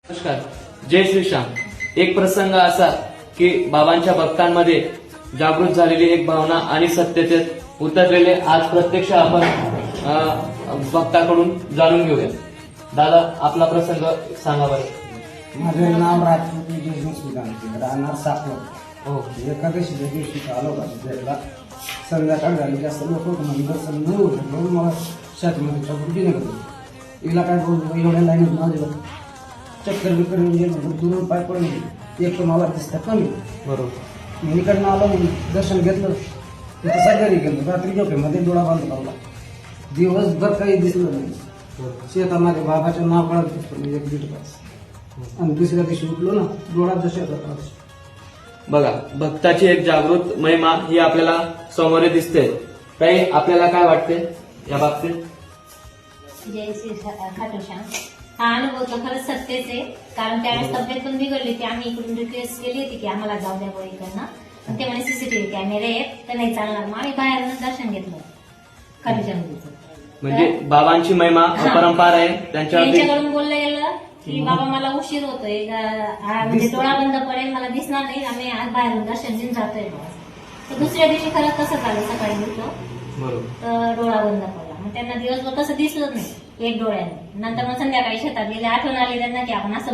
नमस्कार. जय श्रीश्याम. एक प्रसंग असा की बाबांच्या भक्तांमध्ये जागृत झालेली एक भावना आणि सत्यतेत उतरलेले आज प्रत्यक्ष आपण भक्ताकडून जाणून घेऊया. दादा, आपला प्रसंग सांगा बरं. माझे नाव राजपूत विजय राहणार सापड. हो. एकादशीच्या दिवशी आलो का संध्याकाळ झाली जास्त लोक दर्शन नाही होत म्हणून मला शातीमध्ये बुद्धी नाही. हिला काय बोलतो एवढ्या लाईन माझे चक्कर बिक्कर म्हणजे दुरून पाय पडून एक तर मला दिसतं कमी. बरोबर. मी इकडनं आलो म्हणून दर्शन घेतलं. तिथं सगळी गेलो रात्री झोपेमध्ये डोळा बांधून लावला. दिवसभर काही दिसलं नाही. शेतामध्ये बाबाचं नाव कळत दिसतो म्हणजे एक दीड तास. आणि दुसऱ्या दिवशी उठलो ना डोळा जशा बघा, भक्ताची एक जागृत महिमा ही आपल्याला समोर दिसते. काही आपल्याला काय वाटते या बाबतीत? जय श्री खाटूश्याम. हा अनुभव तर खरंच सत्यच आहे. कारण त्यावेळेस तब्येत पण बिघडली होती. आम्ही इकडून रिक्वेस्ट केली होती की आम्हाला जाऊ द्या बरं इकडनं. पण ते म्हणे सीसीटीव्ही कॅमेरे आहेत तर नाही चालणार. मग आम्ही बाहेरनं दर्शन घेतलं खाटूश्याम मंदिरचं. म्हणजे बाबांची महिमा अपरंपार आहे. त्यांच्याकडून बोललं गेलं की बाबा मला उशीर होतोय, म्हणजे डोळा बंद पडेल, मला दिसणार नाही, आम्ही आज बाहेरून दर्शन घेऊन जातोय. तर दुसऱ्या दिवशी खरंच तसं झालं. सकाळी उठलो तर डोळा बंद पडला. मग त्यांना दिवसभर तसं दिसलं नाही एक डोळ्याने. नंतर मग संध्याकाळी शेतात गेले, आठवण आली त्यांना की आपण असं